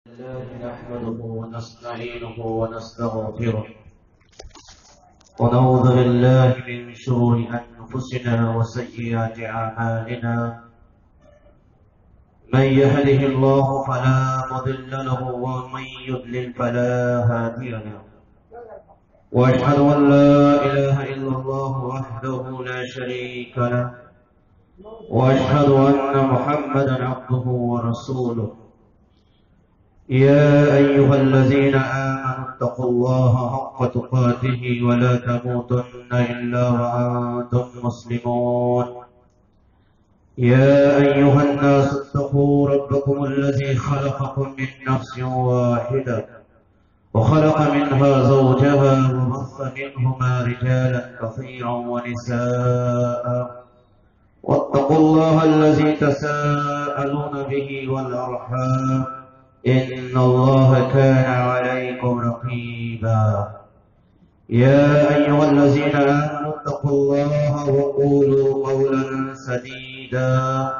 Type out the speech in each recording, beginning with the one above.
الله نحمده ونستعينه ونستغفره ونعوذ بالله من شرور أنفسنا وسيئات أعمالنا من يهده الله فلا مضل له ومن يضلل فلا هادي له وأشهد أن لا إله إلا الله وحده لا شريك له وأشهد أن محمدا عبده ورسوله يا أيها الذين آمنوا اتقوا الله حق تقاته ولا تموتن إلا وأنتم مسلمون يا أيها الناس اتقوا ربكم الذي خلقكم من نفس واحدة وخلق منها زوجها وبث منهما رجالا كثيرا ونساء واتقوا الله الذي تساءلون به والأرحام إن الله كان عليكم رقيبا يا أيها الذين آمنوا اتقوا الله وقولوا قولا سديدا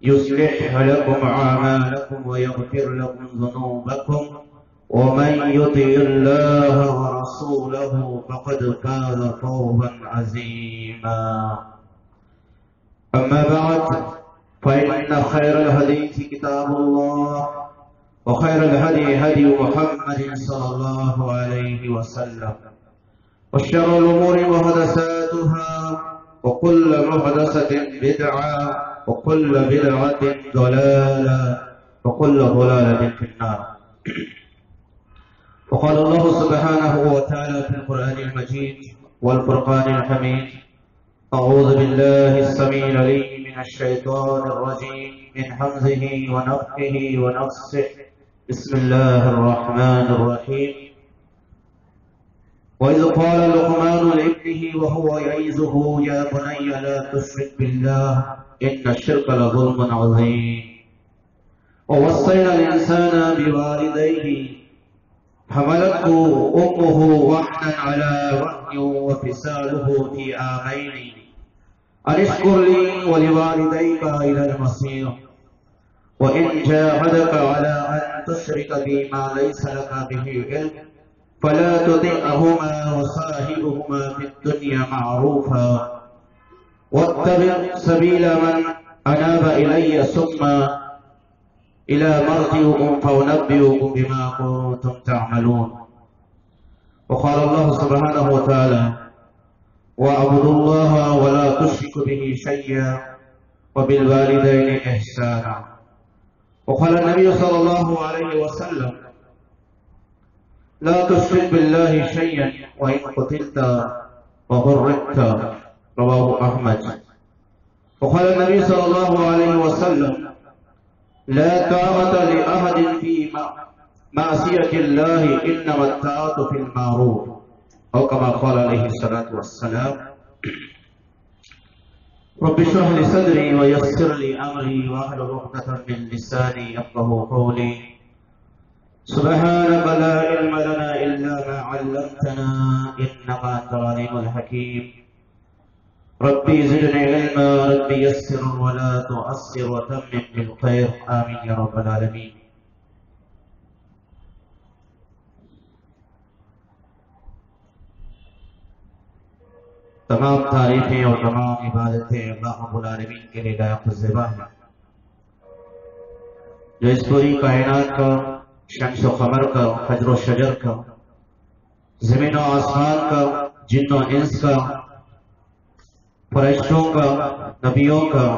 يصلح لكم أعمالكم ويغفر لكم ذنوبكم ومن يطع الله ورسوله فقد فاز فوزا عظيما أما بعد فإن خير الحديث كتاب الله وخير الهدي هدي محمد صلى الله عليه وسلم وشر الأمور محدثاتها وكل محدثة بدعة وكل بدعة ضلالة وكل ضلالة في النار. وقال الله سبحانه وتعالى في القرآن المجيد والفرقان الحميد: أعوذ بالله السميع العليم من الشيطان الرجيم من همزه ونفخه ونفسه. بسم الله الرحمن الرحيم. وإذ قال لقمان لابنه وهو يعظه يا بني لا تشرك بالله إن الشرك لظلم عظيم. ووصينا الإنسان بوالديه حملته أمه وحنا على وحن وفصاله في عامين أن اشكر لي ولوالديك إلى المصير وإن جاهدك على أن تشرك بي ما ليس لك به علم فلا تطعهما وصاحبهما في الدنيا معروفا واتبع سبيل من أناب إلي ثم إلى مرجعكم فأنبئكم بما كنتم تعملون. وقال الله سبحانه وتعالى: واعبدوا الله ولا تشركوا به شيئا وبالوالدين إحسانا. وقال النبي صلى الله عليه وسلم: لا تشرك بالله شيئا وإن قتلت وغرقت. رواه أحمد. وقال النبي صلى الله عليه وسلم: لا طاعة لأحد في معصية الله إنما الطاعة في المعروف أو كما قال عليه الصلاة والسلام. رب اشرح لي صدري ويسر لي أمري واحلل عقدة من لساني يفقهوا قولي. سبحانك لا علم لنا إلا ما علمتنا إنك أنت العليم الحكيم. ربي زدني علما ربي يسر ولا تعسر وتمم بالخير آمين يا رب العالمين. تمام تعریفیں اور تمام عبادتیں اللہ رب العالمین کے لیے لائق الذبح ہیں، جو اس پوری کائنات کا، شمس و قمر کا، حجر و شجر کا، زمین و آسمان کا، جن و انس کا، فرشتوں کا، نبیوں کا،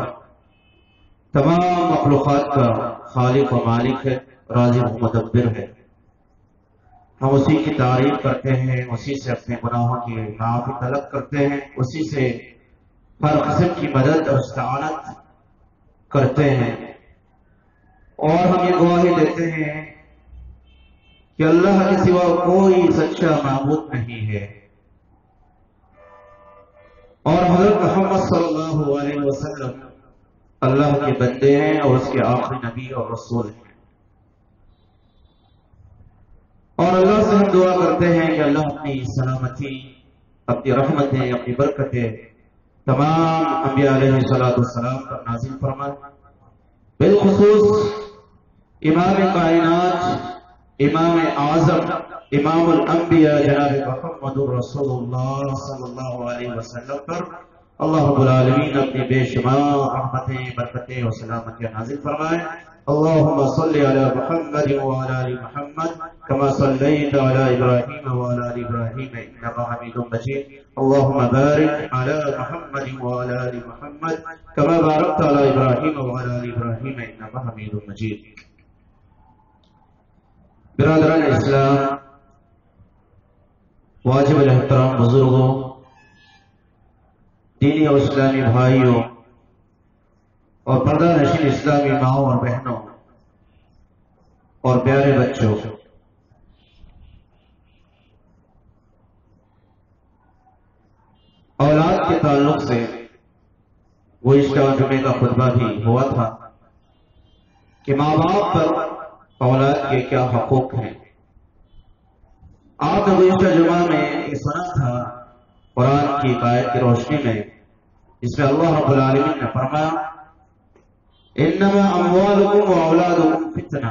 تمام مخلوقات کا خالق و مالک ہے، رازق و مدبر ہے۔ ہم اسی کی تعریف کرتے ہیں، اسی سے اپنے گناہوں کی معافی طلب کرتے ہیں، اسی سے ہر قسم کی مدد اور استعانت کرتے ہیں، اور ہم یہ گواہی دیتے ہیں کہ اللہ کے سوا کوئی سچا معبود نہیں ہے، اور حضرت محمد صلی اللہ علیہ وسلم اللہ کے بندے ہیں اور اس کے آخری نبی اور رسول ہیں۔ اور اللہ سے ہم دعا کرتے ہیں کہ اللہ اپنی سلامتی، اپنی رحمتیں، اپنی برکتیں تمام انبیاء علیہ السلام پر نازل فرمائے، بالخصوص امام کائنات امام اعظم امام الانبیاء جناب محمد رسول اللہ صلی اللہ علیہ وسلم پر اللہ رب العالمین اپنی بے شمار رحمتیں برکتیں و سلامتیں نازل فرمائے. اللہم صلی علی محمد وعلی آل محمد کما صلیت علی ابراہیم وعلی آل ابراہیم انک حمید مجید. اللہم بارک علی محمد وعلی آل محمد کما بارکت علی ابراہیم وعلی آل ابراہیم انک حمید مجید. برادران اسلام، واجب الاحترام بزرگوں، دینی اور اسلامی بھائیوں اور پردہ نشین اسلامی ماؤں اور بہنوں اور پیارے بچوں، اولاد کے تعلق سے گزشتہ جمعے کا خطبہ بھی ہوا تھا کہ ماں باپ پر اولاد کے کیا حقوق ہیں. آپ نے گزشتہ جمعہ میں یہ سنا تھا قرآن کی آیت کی روشنی میں، جس میں اللہ رب العالمین نے فرمایا انما اموالکم و اولادکم فتنہ،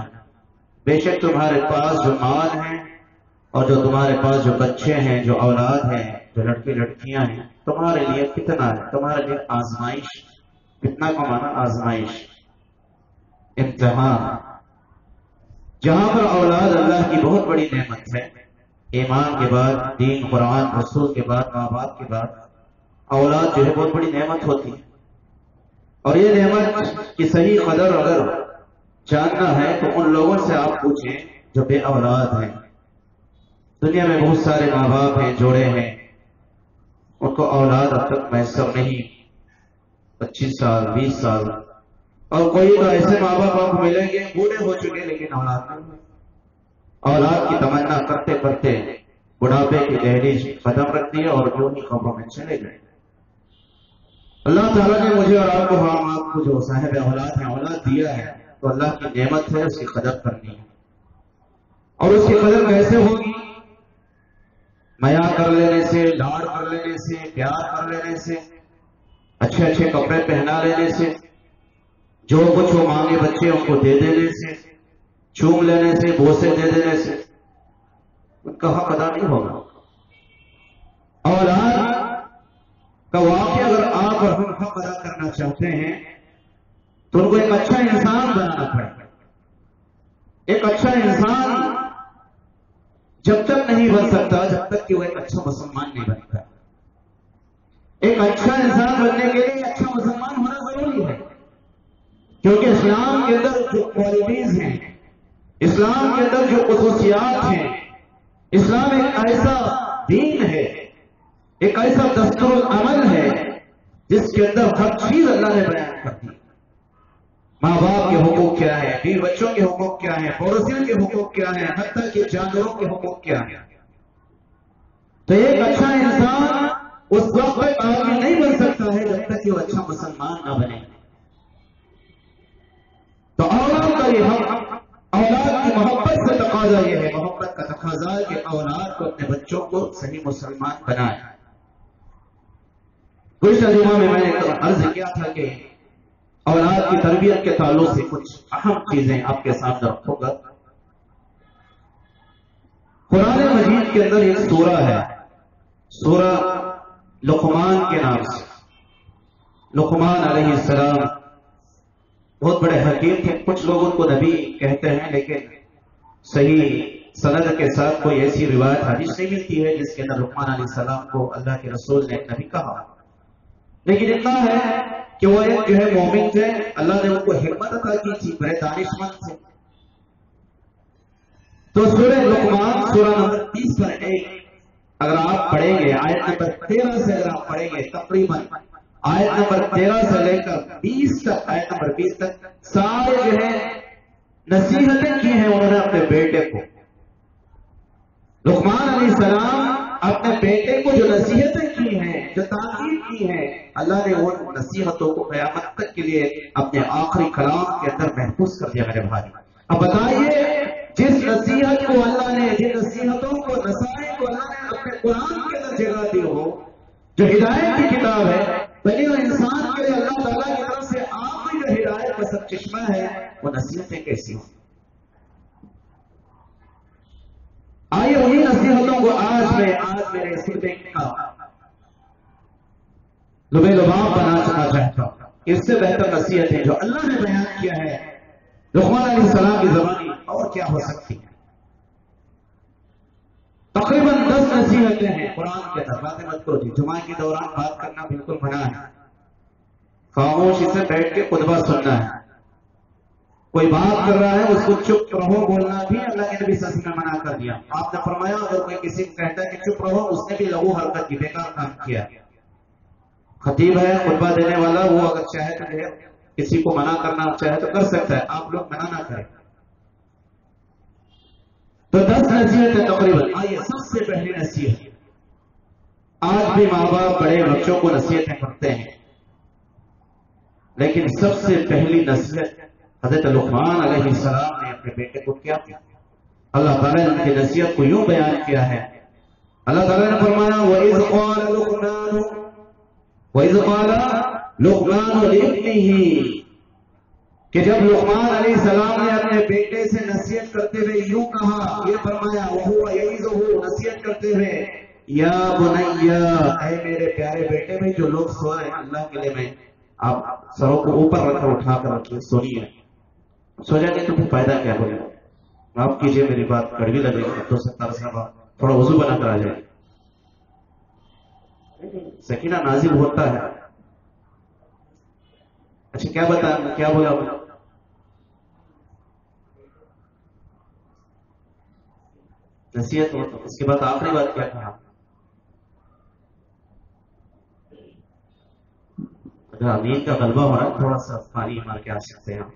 بے شک تمہارے پاس جو مال ہیں اور جو تمہارے پاس جو بچے ہیں، جو اولاد ہیں، جو لڑکے لڑکیاں ہیں، تمہارے لیے فتنہ ہے، تمہارے لیے آزمائش. فتنہ کا معنی آزمائش، امتحان. جہاں پر اولاد اللہ کی بہت بڑی نعمت ہے، ایمان کے بعد، دین قرآن رسول کے بعد، ماں باپ کے بعد اولاد جو ہے بہت بڑی نعمت ہوتی ہے. اور یہ نعمت کی صحیح قدر اگر جاننا ہے تو ان لوگوں سے آپ پوچھیں جو بے اولاد ہیں. دنیا میں بہت سارے ماں باپ ہیں، جوڑے ہیں، ان کو اولاد اب تک میسر نہیں. 25 سال 20 سال، اور کوئی تو ایسے ماں باپ آپ کو ملیں گے بوڑھے ہو چکے لیکن اولاد نہیں. اولاد کی تمنا کرتے کرتے بڑھاپے کی دہلیز قدم رکھ دی اور جو ہی قبروں میں چلے گئے. اللہ تعالیٰ نے مجھے اور آپ کو جو صاحب اولاد ہیں اولاد دیا ہے تو اللہ کی نعمت ہے، اس کی قدر کرنی ہے. اور اس کی قدر کیسے ہوگی؟ میاں کر لینے سے، لاڑ کر لینے سے، پیار کر لینے سے، اچھے اچھے کپڑے پہنا لینے سے، جو کچھ وہ مانگے بچے ان کو دے دینے سے، چوم لینے سے، بوسے دے دینے سے ان کا حق ادا نہیں ہوگا. اولاد کا واقعہ اگر آپ اور ہم حق ادا کرنا چاہتے ہیں تو ان کو ایک اچھا انسان بنانا پڑے گا. ایک اچھا انسان جب تک نہیں بن سکتا جب تک کہ وہ ایک اچھا مسلمان نہیں بنتا. ایک اچھا انسان بننے کے لیے اچھا مسلمان ہونا ضروری ہے، کیونکہ اسلام کے اندر جو کوالٹیز ہیں، اسلام کے اندر جو خصوصیات ہیں، اسلام ایک ایسا دین ہے، ایک ایسا دستور العمل ہے جس کے اندر ہر چیز اللہ نے بیان کر دی. ماں باپ کے حقوق کیا ہیں، بیوی بچوں کے حقوق کیا ہیں، پڑوسیوں کے حقوق کیا ہیں، حتیٰ کہ جانوروں کے حقوق کیا ہیں. تو ایک اچھا انسان اس وقت تک آدمی نہیں بن سکتا ہے جب تک کہ وہ اچھا مسلمان نہ بنے. تو اولاد کا یہ حق، اولاد کی محبت سے تقاضا یہ ہے، محبت کا تقاضا ہے کہ اولاد کو اپنے بچوں کو صحیح مسلمان بنائے. گزشتہ جمعہ میں نے عرض کیا تھا کہ اولاد کی تربیت کے تعلق سے کچھ اہم چیزیں آپ کے سامنے رکھوں گا. قرآن مجید کے اندر ایک سورہ ہے، سورہ لقمان کے نام سے. لقمان علیہ السلام بہت بڑے حکیم تھے. کچھ لوگ ان کو نبی کہتے ہیں لیکن صحیح سند کے ساتھ کوئی ایسی روایت حدیث نہیں ملتی ہے جس کے اندر لقمان علیہ السلام کو اللہ کے رسول نے نبی کہا. لیکن اتنا ہے کہ وہ ایک جو ہے مومن تھے، اللہ نے ان کو حکمت عطا کی تھی، بڑے دانشمند تھے. تو سورہ لقمان سورہ نمبر 30 پر اگر آپ پڑھیں گے، آیت نمبر 13 سے اگر آپ پڑھیں گے، تقریباً آیت نمبر 13 سے لے کر 20 تک، آیت نمبر 20 تک سارے جو ہے نصیحتیں کی ہیں انہوں نے اپنے بیٹے کو. لقمان علیہ السلام اپنے بیٹے کو جو نصیحتیں کی ہیں، جو تاکید کی ہیں، اللہ نے ان نصیحتوں کو قیامت تک کے لیے اپنے آخری کلام کے اندر محفوظ کر دیا. میرے بھائی اب بتائیے، جس نصیحت کو اللہ نے، جن نصیحتوں کو، نصائح کو اللہ نے اپنے قرآن کے اندر جگہ دی ہو، جو ہدایت کی کتاب ہے، بنی اور انسان کے لیے اللہ تعالیٰ کی طرف سے آخری جو ہدایت کا سب چشمہ ہے، وہ نصیحتیں کیسی ہوں؟ باتوں کو آج میرے خطبے کا لبے لباب بنانا چاہتا ہوں. اس سے بہتر نصیحت ہے جو اللہ نے بیان کیا ہے لقمان علیہ السلام کی زبانی اور کیا ہو سکتی ہے. تقریباً 10 نصیحتیں ہیں قرآن کے اندر. باتیں مت کرو جی، جمعہ کے دوران بات کرنا بالکل منع ہے. خاموشی سے بیٹھ کے خطبہ سننا ہے. کوئی بات کر رہا ہے اس کو چپ رہو بولنا بھی اللہ کے نبی صلی اللہ علیہ وسلم نے منع کر دیا. آپ نے فرمایا اگر کوئی کسی کو کہتا ہے کہ چپ رہو، اس نے بھی لغو حرکت کی، بیکار کام کیا. خطیب ہے، خطبہ دینے والا، وہ اگر چاہے تو کسی کو منع کرنا چاہے تو کر سکتا ہے، آپ لوگ منع نہ کریں. تو 10 نصیحتیں تقریباً. آئیے سب سے پہلی نصیحت، آج بھی ماں باپ بڑے بچوں کو نصیحتیں کرتے ہیں، لیکن سب سے پہلی نصیحت حضرت لقمان علیہ السلام نے اپنے بیٹے کو کیا کیا. اللہ تعالیٰ نے ان کی نصیحت کو یوں بیان کیا ہے. اللہ تعالیٰ نے فرمایا وَإِذْ قَالَ لُقْمَانُ لِابْنِهِ، کہ جب لقمان علیہ السلام نے اپنے بیٹے سے نصیحت کرتے ہوئے یوں کہا، یہ فرمایا وَهُوَ يَعِظُهُ، نصیحت کرتے ہوئے، یا بنیا، اے میرے پیارے بیٹے میں جو لوگ سو رہے ہیں اللہ کے لیے میں آپ سروں کو اوپر رکھ کر اٹھا کر رکھیے، سنیے. سو جائیں گے تو پھر فائدہ کیا ہوگا؟ معاف کیجیے میری بات کڑوی لگے گی تو 70 صاحب تھوڑا وضو بنا کر آ جائے. سکینہ نازل ہوتا ہے. اچھا کیا بتا، کیا بولا؟ نصیحت ہو. اس کے بعد آخری بات کیا کہا؟ اگر امین کا غلبہ ہو رہا ہے تھوڑا سا پانی مار کے آ سکتے ہیں،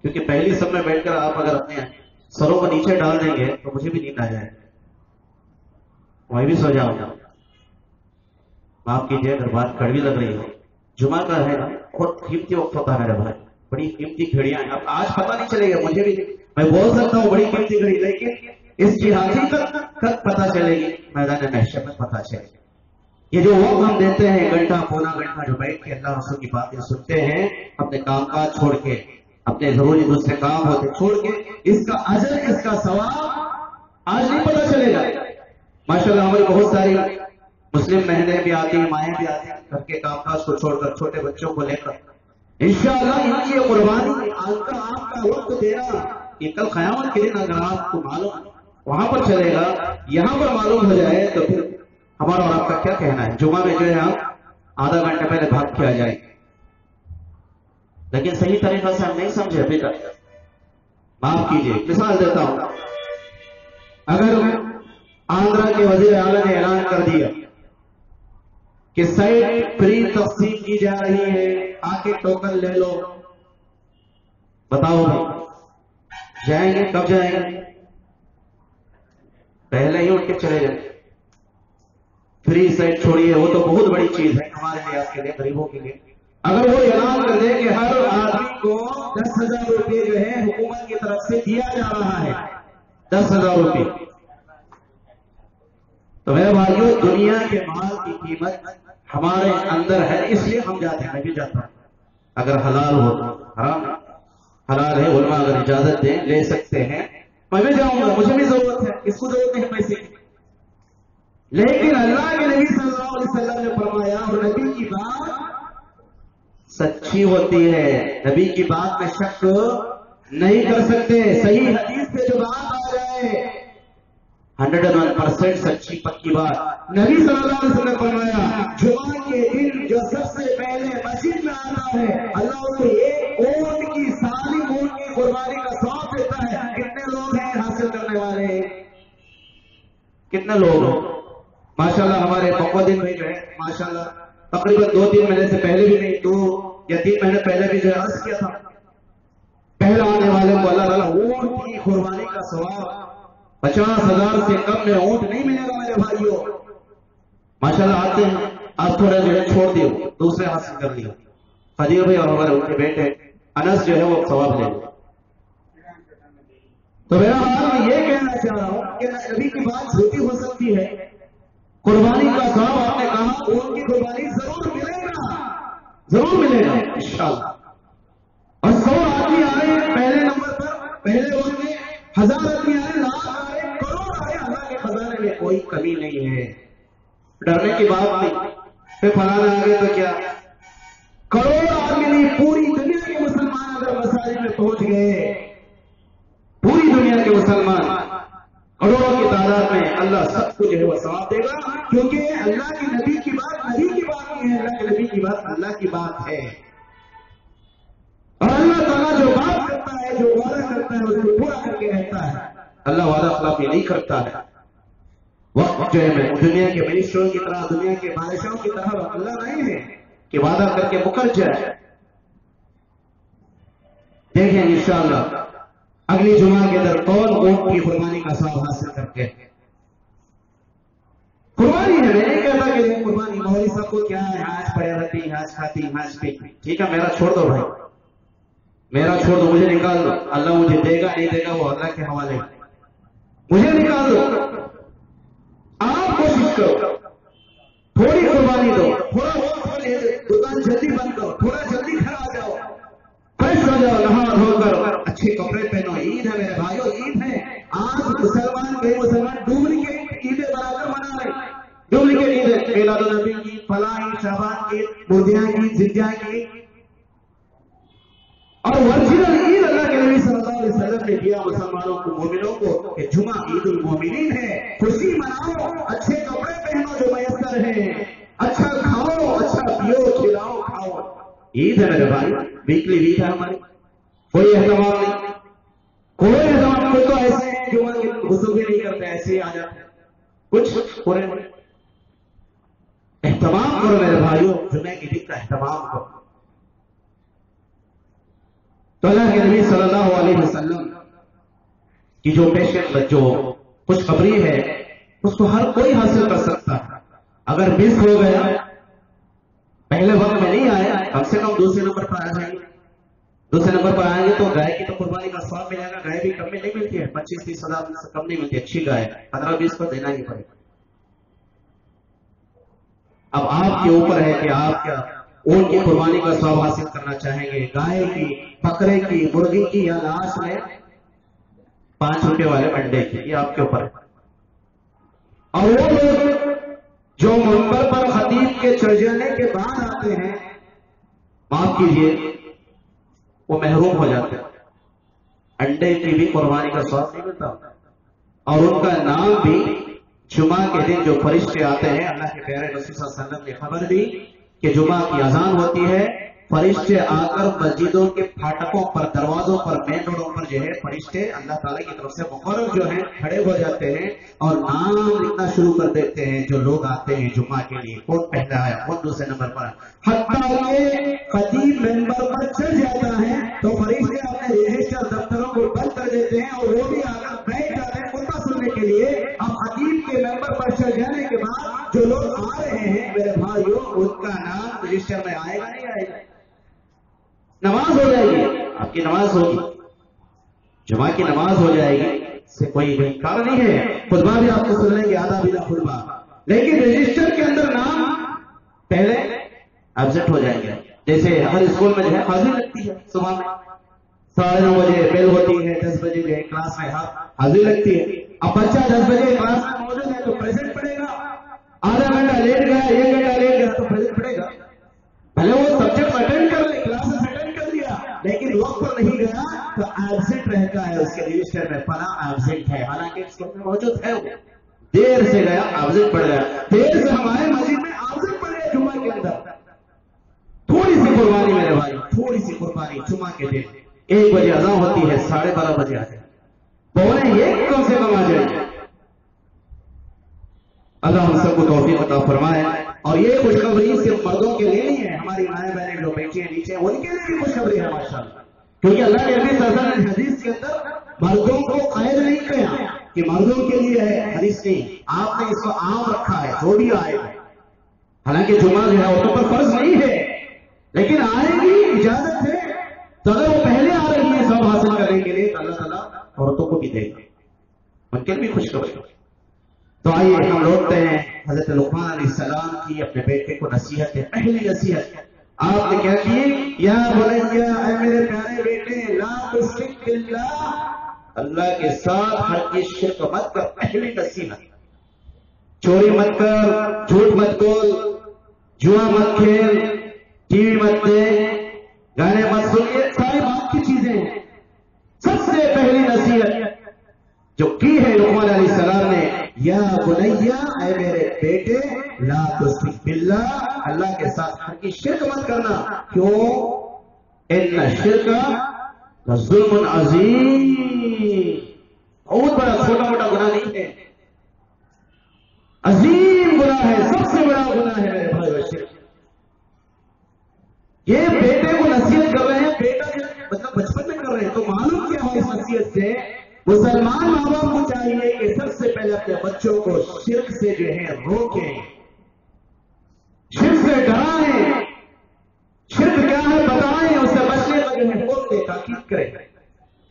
کیونکہ پہلی سب میں بیٹھ کر آپ اگر اپنے سروں کو نیچے ڈال دیں گے تو مجھے بھی نیند آ جائے، میں بھی سو جاؤں گا. معاف کیجیے اگر بات کڑوی لگ رہی ہو. جمعہ کا ہے بہت قیمتی وقت ہوتا ہے میرے بھائی، بڑی قیمتی گھڑیاں ہیں. اب آج پتہ نہیں چلے گا، مجھے بھی میں بول سکتا ہوں بڑی قیمتی گھڑی، لیکن اس کی حقیقت کب پتہ چلے گی؟ میدان محشر میں پتہ چلے گی. یہ جو وقت ہم دیتے ہیں گھنٹہ پونا گھنٹہ جو بیٹھ کے اللہ رسول کی باتیں سنتے ہیں، اپنے کام کاج چھوڑ کے، اپنے ضروری دوسرے کام ہوتے چھوڑ کے، اس کا اجر، اس کا ثواب آج نہیں پتہ چلے گا. ماشاءاللہ ہماری بہت ساری مسلم بہنیں بھی آتی ہیں، مائیں بھی آتی ہیں، گھر کے کام کاج کو چھوڑ کر چھوٹے بچوں کو لے کر انشاءاللہ ان کی یہ قربانی آپ کا وقت دینا، یہ کل قیامت کے دن اگر آپ کو معلوم وہاں پر چلے گا، یہاں پر معلوم ہو جائے تو پھر ہمارا اور آپ کا کیا کہنا ہے؟ جمعہ میں جو ہے ہم آدھا گھنٹہ پہلے بھاگ کے آ جائیں، لیکن صحیح طریقہ سے ہم نہیں سمجھے ابھی تک. معاف کیجیے، مثال دیتا ہوں. اگر آندھرا کے وزیر اعلیٰ نے اعلان کر دیا کہ سائٹ فری تقسیم کی جا رہی ہے، آ کے ٹوکن لے لو، بتاؤ جائیں گے؟ کب جائیں گے؟ پہلے ہی اٹھ کے چلے جائیں. فری سائٹ چھوڑیے، وہ تو بہت بڑی چیز ہے ہمارے لیے، آپ کے لیے، غریبوں کے لیے. اگر وہ اعلان کر دے کہ ہر آدمی کو 10,000 روپے جو ہے حکومت کی طرف سے دیا جا رہا ہے، 10,000 روپے، تو میرے بھائیوں دنیا کے مال کی قیمت ہمارے اندر ہے، اس لیے ہم جاتے ہیں. میں بھی جاتا ہوں، اگر حلال ہو تو. حرام حلال ہے، علماء اگر اجازت دیں لے سکتے ہیں، میں بھی جاؤں گا، مجھے بھی ضرورت ہے، اس کو ضرورت نہیں پیسے کی. لیکن اللہ کے نبی صلی اللہ علیہ وسلم نے فرمایا، اور نبی کی بات سچی ہوتی ہے، نبی کی بات میں شک نہیں کر سکتے. صحیح حدیث پہ جو بات آ جائے 101% سچی پکی بات. نبی صلی اللہ علیہ وسلم نے فرمایا جمعہ کے دن جو سب سے پہلے مسجد میں آتا ہے اللہ اس کو ایک اونٹ کی، ساری اونٹ کی قربانی کا ثواب دیتا ہے. کتنے لوگ ہیں حاصل کرنے والے؟ کتنے لوگ؟ ماشاءاللہ ہمارے مقدم بھائی جو ہے ماشاءاللہ تقریباً 2-3 مہینے سے پہلے بھی نہیں، 2 یا 3 مہینے پہلے بھی جو ہے عرض کیا تھا، پہلا آنے والے کو اللہ تعالیٰ اونٹ کی قربانی کا ثواب 50,000 سے کم میں اونٹ نہیں ملے گا میرے بھائیوں. ماشاءاللہ آتے ہیں، آپ تھوڑا جو ہے چھوڑ دیو، دوسرے حاصل کر لیا. خدیر بھائی اور ہمارے ان کے بیٹے انس جو ہے وہ ثواب لے گئے. تو میرا میں یہ کہنا چاہ رہا ہوں کہ نبی کی بات جھوٹی ہو سکتی ہے. قربانی کا ثواب آپ نے کہا، اونٹ کی قربانی ضرور ملے گا، ضرور ملے گا انشاءاللہ. اور 100 آدمی آئے پہلے نمبر پر، پہلے وقت میں 1000 آدمی آئے، لاکھ آئے، کروڑ آئے، اللہ کے خزانے میں کوئی کمی نہیں ہے، ڈرنے کی بات نہیں۔ پھر فلانا آگے تو کیا، کروڑوں آدمی نہیں، پوری دنیا کے مسلمان اگر مساجد میں پہنچ گئے، پوری دنیا کے مسلمان کروڑوں کی تعداد میں، اللہ سب کو جو ہے وہ ثواب دے گا، کیونکہ اللہ کے نبی کی بات نبی کی بات نہیں ہے، اللہ کے نبی کی بات اللہ کی بات ہے۔ اور اللہ تعالیٰ جو بات کرتا ہے، جو وعدہ کرتا ہے، اس کو پورا کر کے رہتا ہے۔ اللہ وعدہ خلافی نہیں کرتا ہے۔ وقت جو ہے دنیا کے منسٹروں کی طرح، دنیا کے بادشاہوں کی طرح اللہ نہیں ہے کہ وعدہ کر کے مکر جائے۔ دیکھیں انشاءاللہ اگلی جمعہ کے در کون اونٹ کی قربانی کا ثواب حاصل کرتے ہیں۔ قربانی ہے، میں نہیں کہتا کہ یہ قربانی مولوی صاحب کو کیا ہے، حاج پڑے رہتی، حاج کھاتی، حاج پیتی، ٹھیک ہے میرا چھوڑ دو بھائی، میرا چھوڑ دو، مجھے نکال دو، اللہ مجھے دے گا نہیں دے گا وہ اللہ کے حوالے، مجھے نکال دو۔ آپ کوشش کرو، تھوڑی قربانی دو، تھوڑا وقت لے، دکان جلدی بند کرو، تھوڑا جلدی گھر آ جاؤ، فریش ہو جاؤ، نہا دھو کر اچھے کپڑے پہنو، عید ہے میرے بھائیو، عید ہے۔ آج مسلمان کئی مسلمان ڈپلیکیٹ عیدیں بنا کر منا رہے، ڈپلیکیٹ عیدیں، میلاد النبی کی، فلاں عید، شعبان کی، مردیاں کی، زدیاں کی، اور ورجنل عید اللہ کے نبی صلی اللہ علیہ وسلم نے دیا مسلمانوں کو، مومنوں کو، کہ جمعہ عید المومنین ہے، خوشی مناؤ، اچھے کپڑے پہنو جو میسر ہیں، اچھا کھاؤ، اچھا پیو، کھلاؤ، کھاؤ۔ عید ہے میرے بھائی، ویکلی عید ہے ہماری، کوئی اہتمام نہیں، کوئی اہتمام، کوئی تو ایسے ہیں جمعہ کے غسل بھی نہیں کرتے، ایسے ہی آ جاتے، کچھ پورے اہتمام کرو میرے بھائیوں، جمعہ کے دن کا اہتمام کرو۔ تو اللہ کے نبی صلی اللہ علیہ وسلم کی جو پیشن، جو خوشخبری ہے، اس کو ہر کوئی حاصل کر سکتا ہے۔ اگر مس ہو گیا، پہلے وقت میں نہیں آیا، کم سے کم دوسرے نمبر پر آ جائیں گے، دوسرے نمبر پر آئیں گے تو گائے کی تو قربانی کا ثواب ملے گا، گائے بھی کم میں نہیں ملتی ہے، 25-30 ہزار سے کم نہیں ملتی، اچھی گائے 15-20 کو دینا ہی پڑے گا۔ اب آپ کے اوپر ہے کہ آپ کیا اونٹ کی قربانی کا ثواب حاصل کرنا چاہیں گے، گائے کی، بکرے کی، مرغی کی، یا لاش میں 5 روپے والے انڈے کی، یہ آپ کے اوپر ہے۔ اور وہ لوگ جو منبر پر خطیب کے چڑھ جانے کے بعد آتے ہیں، معاف کیجیے، وہ محروم ہو جاتے ہیں، انڈے کی بھی قربانی کا ثواب نہیں ملتا، اور ان کا نام بھی جمعہ کے دن جو فرشتے آتے ہیں، اللہ کے پیارے رسول صلی اللہ علیہ وسلم نے خبر دی کہ جمعہ کی اذان ہوتی ہے، فرشتے آ کر مسجدوں کے پھاٹکوں پر، دروازوں پر، مین روڈوں پر جو ہے فرشتے اللہ تعالیٰ کی طرف سے مقرر جو ہیں کھڑے ہو جاتے ہیں اور نام لکھنا شروع کر دیتے ہیں جو لوگ آتے ہیں جمعہ کے لیے، کون پہلا آیا، کون دوسرے نمبر پر، حتیٰ کہ خطیب ممبر پر چڑھ جاتا ہے تو فرشتے اپنے رجسٹر دفتروں کو بند کر دیتے ہیں اور وہ بھی آ کر بیٹھ جاتے ہیں خطبہ سننے کے لیے۔ اب خطیب کے ممبر پر چڑھ جانے کے بعد جو لوگ آ رہے ہیں میرے بھائیوں، ان کا نام رجسٹر میں آئے گا نہیں آئے گا؟ نماز ہو جائے گی، آپ کی نماز ہوگی، جمعہ کی نماز ہو جائے گی، اس سے کوئی انکار نہیں ہے، خطبہ بھی آپ کو سن لیں گے، آدھا بلا خطبہ، لیکن رجسٹر کے اندر نام پہلے ایبسنٹ ہو جائیں گے۔ جیسے ہر اسکول میں جو ہے حاضری لگتی ہے، صبح میں 9:30 بجے بیل ہوتی ہے، 10 بجے جو ہے کلاس میں حاضری لگتی ہے۔ اب بچہ 10 بجے کلاس میں موجود ہے تو پریزنٹ پڑے گا، آدھا گھنٹہ لیٹ گیا، 1 گھنٹہ لیٹ گیا تو پریزنٹ پڑے گا، بھلے وہ سبجیکٹ اٹینڈ کر لے، کلاسز اٹینڈ کر لیا، لیکن وقت پر نہیں گیا تو ایبسنٹ رہتا ہے اس کے رجسٹر میں، فلاں ایبسنٹ ہے، حالانکہ اس کو موجود ہے، وہ دیر سے گیا ایبسنٹ پڑ گیا، دیر سے ہمارے مسجد میں ایبسنٹ پڑ گیا جمعہ کے اندر۔ تھوڑی سی قربانی میرے بھائی، تھوڑی سی قربانی جمعہ کے دن 1 بجے اذان ہوتی ہے، 12:30 بجے آ جائے، 1:15 کم سے کم آ جائے۔ اللہ ہم سب کو توفیق عطا فرمائے۔ اور یہ خوشخبری صرف مردوں کے لیے نہیں ہے، ہماری مائیں بہنیں جو بیٹھی ہیں نیچے، ان کے لیے بھی خوشخبری ہے ماشاءاللہ، کیونکہ اللہ کے نبی صلی اللہ علیہ وسلم نے حدیث کے اندر مردوں کو قید نہیں کیا کہ مردوں کے لیے ہے، حدیث نہیں، آپ نے اس کو عام رکھا ہے، جو بھی آئے گا، حالانکہ جمعہ جو ہے عورتوں پر فرض نہیں ہے، لیکن آئے گی اجازت ہے، تو اگر وہ پہلے آ رہی ہے ثواب حاصل کرنے کے لیے تو اللہ تعالیٰ عورتوں کو بھی دے گا، ان کے لیے بھی خوشخبری۔ تو آئیے ہم لوٹتے ہیں حضرت لقمان علیہ السلام کی اپنے بیٹے کو نصیحت ہے، پہلی نصیحت آپ نے کیا کی، یا بنیا، اے میرے پیارے بیٹے، لا تشرک باللہ، اللہ کے ساتھ ہر چیز شرک مت کر، پہلی نصیحت۔ چوری مت کر، جھوٹ مت بول، جوا مت کھیل، ٹی وی مت دیکھ، گانے مت سن، یہ ساری بات کی چیزیں ہیں۔ سب سے پہلی نصیحت جو کی ہے لقمان علیہ السلام نے، یا بنیا، اے میرے بیٹے، لا تشرک باللہ، اللہ کے ساتھ ہر کی شرک مت کرنا۔ کیوں؟ ان الشرک ظلم عظیم، بہت بڑا، چھوٹا موٹا گناہ نہیں ہے، عظیم گناہ ہے، سب سے بڑا گناہ ہے میرے بھائی شرک۔ یہ بیٹے کو نصیحت کر رہے ہیں، بیٹا مطلب بچپن میں کر رہے ہیں، تو معلوم کیا ہو اس نصیحت سے؟ مسلمان ماں باپ کو چاہیے کہ سب سے پہلے اپنے بچوں کو شرک سے جو ہے روکیں، شرک سے ڈرائیں، شرک کیا ہے بتائیں، اس سے بچنے کا جو ہے بولتے تاکید کریں۔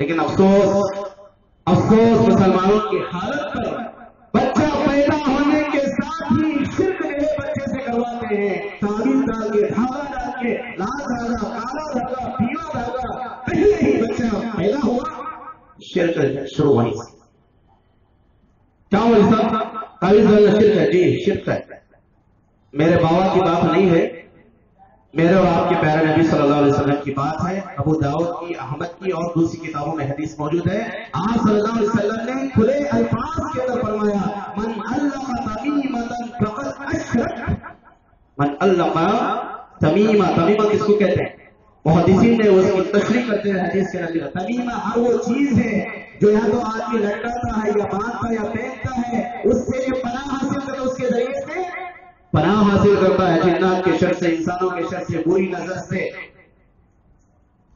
لیکن افسوس مسلمانوں کی حالت پر، بچہ پیدا ہونے کے ساتھ ہی شرک جو ہے بچے سے کرواتے ہیں، تعویذ ڈال کے، دھاگا ڈال کے، لال دھاگا، کالا دھاگا، پیلا دھاگا، پہلے ہی بچہ پیدا ہوا شرک شروع ہوئی۔ کیا وہ صاحب تعویذ ڈالنا شرک ہے؟ جی شرک ہے۔ میرے بابا کی بات نہیں ہے، میرے اور آپ کے پیارے نبی صلی اللہ علیہ وسلم کی بات ہے، ابو داؤد کی، احمد کی اور دوسری کتابوں میں حدیث موجود ہے۔ آپ صلی اللہ علیہ وسلم نے کھلے الفاظ کے اندر فرمایا، من علق تمیمۃ فقد اشرک، من علق تمیمہ، تمیمہ کس کو کہتے ہیں؟ محدثین نے اس کی تشریح کرتے ہیں حدیث کے اندر، تمیمہ ہر وہ چیز ہے جو یا تو آدمی لٹکاتا ہے یا باندھتا یا پہنتا ہے، اس سے جو پناہ حاصل کرتا ہے، اس کے ذریعے سے پناہ حاصل کرتا ہے جنات کے شر سے، انسانوں کے شر سے، بری نظر سے،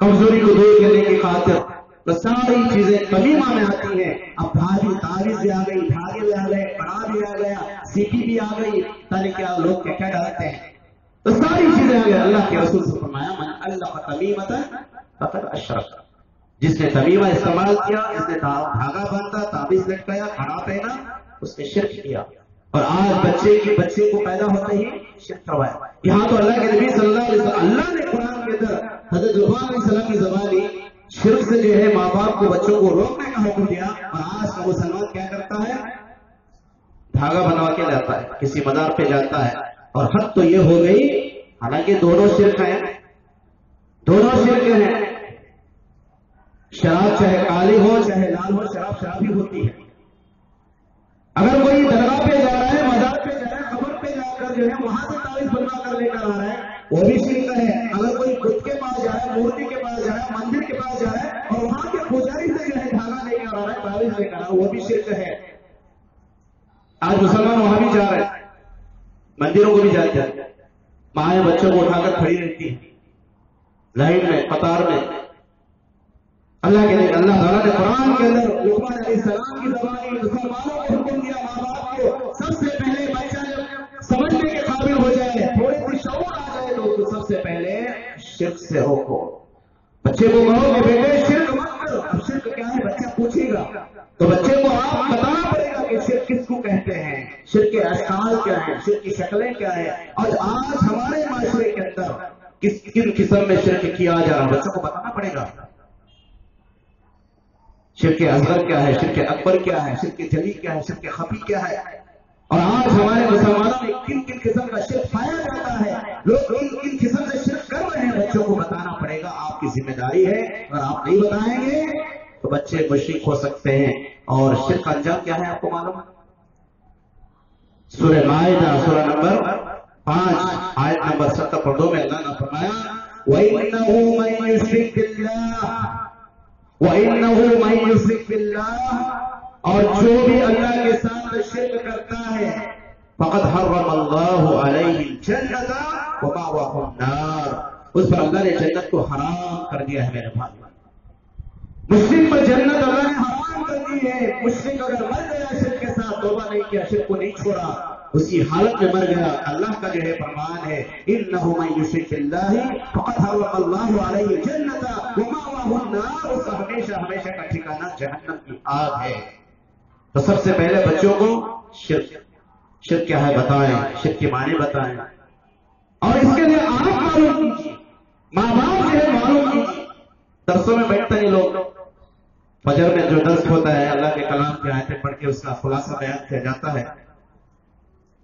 کمزوری کو دور کرنے کی خاطر، تو ساری چیزیں تمیمہ میں آتی ہیں۔ اب تعویذ بھی آ گئی، دھاگے بھی آ گئے، کڑا بھی آ گیا، سیپی بھی آ گئی، تاکہ کیا لوگ کیا ڈالتے ہیں، تو ساری چیزیں آ گئی۔ اللہ کے رسول سے فرمایا، من علق تمیمۃ فقد اشرک، جس نے تمیمہ استعمال کیا، جس نے دھاگا باندھا، تعویذ لٹکایا، کڑا پہنا، اس نے شرک کیا۔ اور آج بچے کو پیدا ہوتے ہی شرک کروایا۔ یہاں تو اللہ کے نبی صلی اللہ علیہ وسلم، اللہ نے قرآن کے اندر حضرت لقمان علیہ السلام کی زبانی شرک سے جو ہے ماں باپ کو، بچوں کو روکنے کا حکم دیا۔ اور آج کا مسلمان کیا کرتا ہے؟ دھاگا بنوا کے لاتا ہے، کسی مدار پہ جاتا ہے، اور حد تو یہ ہو گئی، حالانکہ دونوں شرک ہیں، دونوں شرک ہیں۔ شراب چاہے کالی ہو چاہے لال ہو، شراب ہی ہوتی ہے۔ اگر کوئی درگاہ پہ جا رہا ہے، مزار پہ جا رہا ہے، قبر پہ جا کر جو ہے وہاں سے تعویذ بنوا کر لے کر آ رہا ہے، وہ بھی شرک ہے۔ اگر کوئی بت کے پاس جا رہا ہے، مورتی کے پاس جا رہا ہے، مندر کے پاس جا رہا ہے، اور وہاں کے پجاری سے جو ہے دھاگا لے کر آ رہا ہے، تعویذ لے کر آ رہا ہے، وہ بھی شرک ہے۔ آج مسلمان وہاں بھی جا رہے ہیں، مندروں کو بھی جاتے ہیں، مائیں بچوں کو اٹھا کر کھڑی رہتی ہیں لائن میں، قطار میں۔ اللہ تعالیٰ نے قرآن کے اندر لقمان علیہ السلام کی زبانی مسلمانوں کو حکم دیا، ماں باپ کو، سب سے پہلے بچہ جب سمجھنے کے قابل ہو جائے، تھوڑی سی شعور آ جائے، تو سب سے پہلے شرک سے روکو۔ بچے کو کہو کہ بیٹے شرک مت کرو۔ اب شرک کیا ہے بچہ پوچھے گا، تو بچے کو آپ بتانا پڑے گا کہ شرک کس کو کہتے ہیں، شرک کے اشکال کیا ہیں، شرک کی شکلیں کیا ہیں، اور آج ہمارے معاشرے کے اندر کن قسم میں شرک کیا جا رہا ہے، بچوں کو بتانا پڑے گا۔ شرک اصغر کیا ہے، شرک اکبر کیا ہے، شرک جلی کیا ہے، شرک خفی کیا ہے، اور آج ہمارے مسلمانوں میں کن کن قسم کا شرک پایا جاتا ہے، لوگ کن قسم سے شرک کر رہے ہیں، بچوں کو بتانا پڑے گا، آپ کی ذمہ داری ہے۔ اگر آپ نہیں بتائیں گے تو بچے مشرک ہو سکتے ہیں۔ اور شرک کا انجام کیا ہے آپ کو معلوم ہے؟ سورہ مائدہ سورہ نمبر 5 آیت نمبر 72 میں اللہ نے فرمایا، وَإِنَّهُ مَن يُشْرِكْ بِاللَّهِ وَإِنَّهُ مَن يُشْرِكْ بِاللَّهِ، اور جو بھی اللہ کے ساتھ شرک کرتا ہے، فقد حرم اللہ علیہ الجنۃ ومأواہ النار، اس پر اللہ نے جنت کو حرام کر دیا ہے۔ میرے بھائی، مشرک پر جنت اللہ نے حرام کر دی ہے۔ مشرک اگر مر گیا شرک کے ساتھ، توبہ نہیں کیا، شرک کو نہیں چھوڑا، اسی حالت میں مر گیا، اللہ کا جو ہے فرمان ہے، انہ من یشرک باللہ فقد حرم اللہ علیہ الجنۃ ومأواہ النار، اس کا ہمیشہ ہمیشہ کا ٹھکانہ جہنم کی آگ ہے۔ تو سب سے پہلے بچوں کو شرک کیا ہے بتائیں، شرک کے معنی بتائیں، اور اس کے لیے آپ معلوم کیجیے، ماں باپ جو ہے معلوم کیجیے۔ درسوں میں بیٹھتے ہیں لوگ، فجر میں جو درس ہوتا ہے اللہ کے کلام کی آیتیں پڑھ کے اس کا خلاصہ بیان کیا جاتا ہے،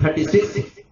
36,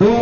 2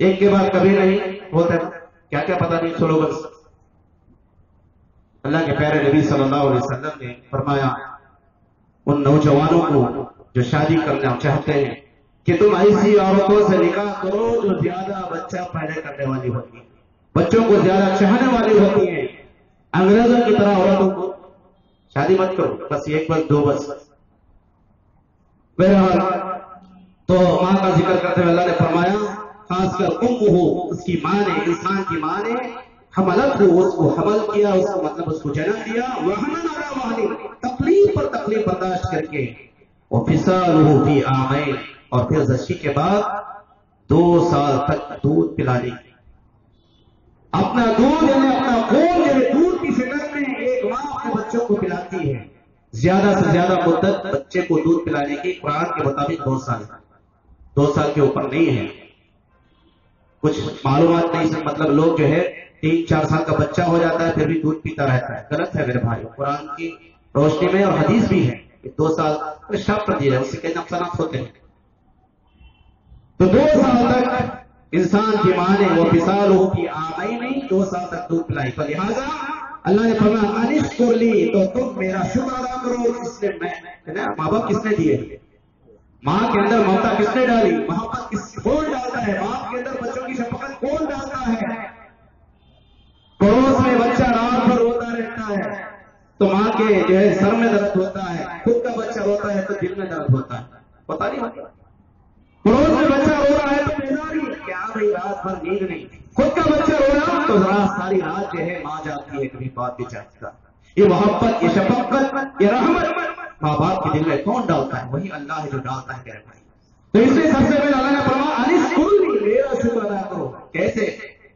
ایک کے بعد کبھی نہیں ہوتا، کیا کیا پتہ نہیں سلوگنس۔ اللہ کے پیارے نبی صلی اللہ علیہ وسلم نے فرمایا ان نوجوانوں کو جو شادی کرنا چاہتے ہیں کہ تم ایسی عورتوں سے نکاح کرو جو زیادہ بچہ پیدا کرنے والی ہوتی ہیں، بچوں کو زیادہ چاہنے والی ہوتی ہیں۔ انگریزوں کی طرح عورتوں کو شادی مت کرو، بس ایک بس دو بس۔ بہرحال تو ماں کا ذکر کرتے ہوئے اللہ نے فرمایا خاص کر ہو اس کی ماں نے، انسان کی ماں نے حملت ہو اس کو حمل کیا، اس کو مطلب اس کو جنم دیا، وہنن علی وہن، تکلیف پر تکلیف برداشت کر کے، وفصالہ فی عامین، اور پھر زچگی کے بعد 2 سال تک دودھ پلانے کی، اپنا دودھ یعنی اپنا خون یعنی دودھ کی شکل میں ایک ماں اپنے بچوں کو پلاتی ہے۔ زیادہ سے زیادہ مدت بچے کو دودھ پلانے کی قرآن کے مطابق 2 سال، 2 سال کے اوپر نہیں ہے۔ کچھ معلومات نہیں سے مطلب لوگ جو ہے 3-4 سال کا بچہ ہو جاتا ہے پھر بھی دودھ پیتا رہتا ہے، غلط ہے میرے بھائی۔ قرآن کی روشنی میں اور حدیث بھی ہے کہ 2 سال شرط پر دیا ہے، اس سے کئی نقصانات ہوتے ہیں۔ تو 2 سال تک انسان کی ماں نے وہ فصالہ فی عامین 2 سال تک دودھ پلائی، تو لہٰذا اللہ نے فرمایا انشکر لی، تو تم میرا شکر ادا کرو۔ اس نے ماں باپ کس نے دیے؟ ماں کے اندر ممتا کس نے ڈالی؟ محبت کون ڈالتا ہے؟ باپ کے اندر بچوں کی شفقت کون ڈالتا ہے؟ پڑوس میں بچہ رات بھر روتا رہتا ہے تو ماں کے جو ہے سر میں درد ہوتا ہے، خود کا بچہ روتا ہے تو دل میں درد ہوتا ہے، پتا نہیں ہوتا۔ پڑوس میں بچہ رو رہا ہے تو بیداری، کیا بھائی رات بھر نیند نہیں، خود کا بچہ رو رہا تو ساری رات جو ہے ماں جاتی ہے، کبھی بات بھی چاہتا۔ یہ محبت، یہ شفقت، یہ رحمت ماں باپ کے دل میں کون ڈالتا ہے؟ وہی اللہ ہے جو ڈالتا ہے میرے بھائی۔ تو اس لیے سب سے پہلے اللہ نے فرمایا انشکر لی، میرا شکر ادا کرو۔ کیسے؟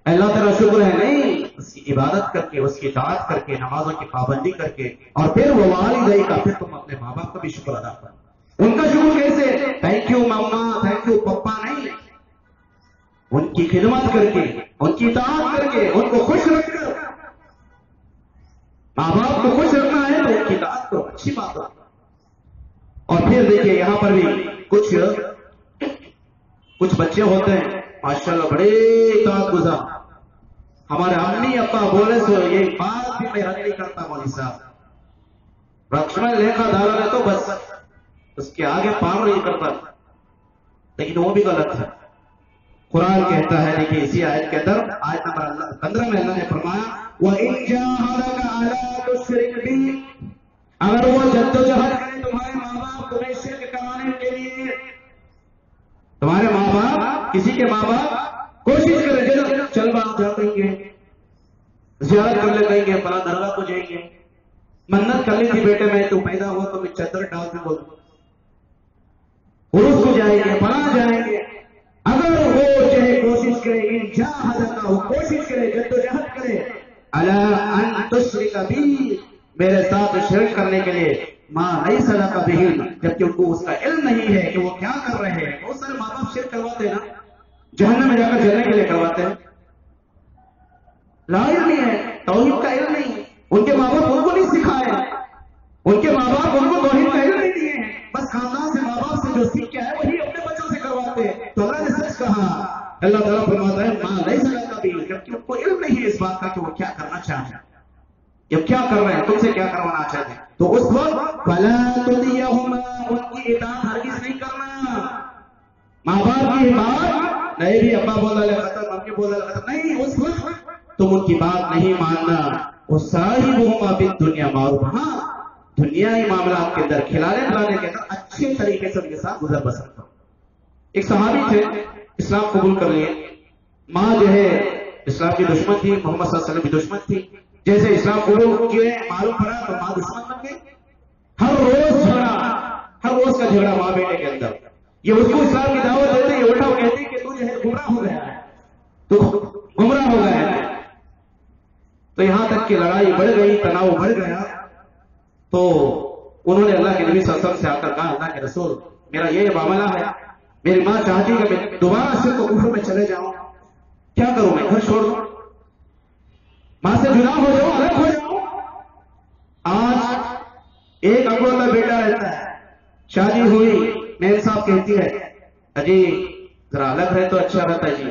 اللہ تعالیٰ شکر ہے نہیں، اس کی عبادت کر کے، اس کی اطاعت کر کے، نمازوں کی پابندی کر کے، اور پھر وہ والدین کا، پھر تم اپنے ماں باپ کا بھی شکر ادا کرو۔ ان کا شکر کیسے؟ تھینک یو مما، تھینک یو پپا نہیں، ان کی خدمت کر کے، ان کی اطاعت کر کے، ان کو خوش رکھ کر۔ ماں باپ کو خوش رکھنا ہے تو ان کی اطاعت کرو، اچھی بات ہے۔ اور پھر دیکھیے یہاں پر بھی کچھ بچے ہوتے ہیں ماشاءاللہ بڑے اطاعت گزار، ہمارے امی ابا بولے سو یہ بات بھی میں رد نہیں کرتا مولوی صاحب، لکشمن ریکھا ڈالا ہے تو بس اس کے آگے پار نہیں کرتا، لیکن وہ بھی غلط ہے۔ قرآن کہتا ہے دیکھیے اسی آیت کے اندر آیت نمبر 15 میں اللہ نے فرمایا وَإِن جَاهَدَكَ عَلَىٰ تُشْرِكْ بِي، اگر وہ جدوجہد کرے تمہارے ماں باپ تمہیں شرک کرانے کے لیے، تمہارے ماں باپ، کسی کے ماں باپ کوشش کریں چل باپ جا کہیں گے، زیارت کر لے کہیں گے، فلاں درگاہ کو جائیں گے، منت کر لی تھی بیٹے میں تو پیدا ہوا تو میں چادر ڈال کے بول عرس کو جائیں گے، فلاں جائیں گے، اگر وہ چاہے کوشش کرے جاہدک، وہ کوشش کرے جدوجہد کرے الا ان تشرک بی، میرے ساتھ شرک کرنے کے لیے، ماں لیس لک بہ، جبکہ ان کو اس کا علم نہیں ہے کہ وہ کیا کر رہے ہیں۔ بہت سارے ماں باپ شرک کرواتے ہیں نا، جہنم میں جا کر جلنے کے لیے کرواتے ہیں، لا علم نہیں ہے، توحید کا علم نہیں ہے، ان کے ماں باپ ان کو نہیں سکھائے، ان کے ماں باپ ان کو توحید کا علم نہیں دیے ہیں، بس خاندان سے ماں باپ سے جو سیکھ کے ہے وہی اپنے بچوں سے کرواتے ہیں۔ تو اللہ نے سچ کہا، اللہ تعالیٰ فرماتا ہے ماں لیس لک بہ، جبکہ ان کو علم نہیں ہے اس بات کا کہ وہ کیا کرنا چاہتے ہیں، یہ کیا کر رہے ہیں، تم سے کیا کروانا چاہتے ہیں۔ تو اس وقت فلا تطیعہما، ان کی اطاعت ہرگز نہیں کرنا، ماں باپ کی اطاعت نہیں، بھی ابا بولا لے ختم، امی بولا لے ختم نہیں، اس وقت تم ان کی بات نہیں ماننا۔ وصاحبہما فی الدنیا معروفا، ہاں دنیائی معاملات کے اندر، کھلانے پلانے کے اندر اچھے طریقے سے ان کے ساتھ گزر بسر کرو۔ ایک صحابی تھے، اسلام قبول کر لیے، ماں جو ہے اسلام کی دشمن تھی، محمد صلی اللہ علیہ وسلم کی دشمن تھی، جیسے اسلام قبول کیے معلوم پڑا تو ماں دشمن بن گئی، ہر روز کا جھگڑا ماں بیٹے کے اندر، یہ اس کو اسلام کی دعوت دیتے، یہ الٹا وہ کہتے کہ تو جو ہے گمراہ ہو گیا ہے، تو گمراہ ہو گیا ہے، تو یہاں تک کہ لڑائی بڑھ گئی، تناؤ بڑھ گیا، تو انہوں نے اللہ کے نبی صلی اللہ علیہ وسلم سے آ کر کہا اللہ کے رسول میرا یہ معاملہ ہے، میری ماں چاہتی ہے کہ میں دوبارہ شرک و کفر میں چلے جاؤں، کیا کروں، میں گھر چھوڑ دوں، ماں سے جدا ہو جاؤں، الگ ہو جاؤں۔ آج ایک اکلوتا بیٹا رہتا ہے، شادی ہوئی، میم صاحب کہتی ہے اجی ذرا الگ رہے تو اچھا رہتا ہے جی،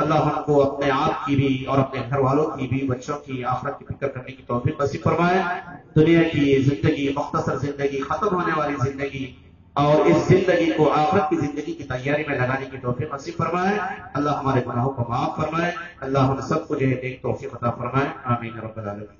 اللہ ہم کو اپنے آپ کی بھی اور اپنے گھر والوں کی بھی، بچوں کی، آخرت کی فکر کرنے کی توفیق نصیب فرمائے. دنیا کی زندگی، مختصر زندگی، ختم ہونے والی زندگی، اور اس زندگی کو آخرت کی زندگی کی تیاری میں لگانے کی توفیق نصیب فرمائے. اللہ ہمارے گناہوں کو معاف فرمائے. اللہ ہم سب کو جو ہے نیک توفیق عطا فرمائے. آمین رب العالمین.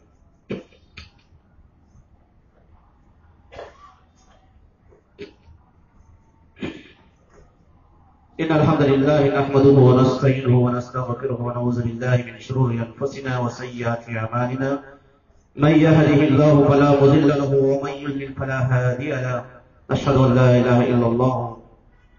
إن الحمد لله نحمده ونستعينه ونستغفره ونعوذ بالله من شرور أنفسنا وسيئات أعمالنا. من يهده الله فلا مضل له ومن يضلل فلا هادي له. أشهد أن لا إله إلا الله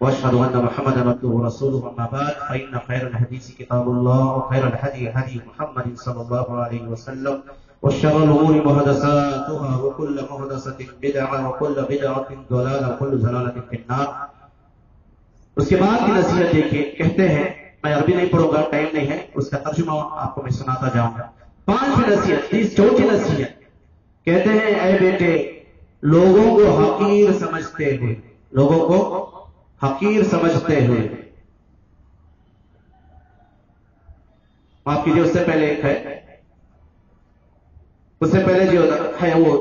وأشهد أن محمدا عبده ورسوله. أما بعد فإن خير الحديث كتاب الله وخير الهدي هدي محمد صلى الله عليه وسلم وشر الأمور محدثاتها وكل محدثة بدعة وكل بدعة ضلالة وكل ضلالة في النار. اس کے بعد کی نصیحت دیکھیے، کہتے ہیں، میں عربی نہیں پڑھوں گا، ٹائم نہیں ہے، اس کا ترجمہ آپ کو میں سناتا جاؤں گا. 5 نصیحت، 34 نصیحت. کہتے ہیں اے بیٹے، لوگوں کو حقیر سمجھتے ہوئے، لوگوں کو حقیر سمجھتے ہوئے، معاف کیجیے اس سے پہلے ایک ہے، اس سے پہلے جو ہے وہ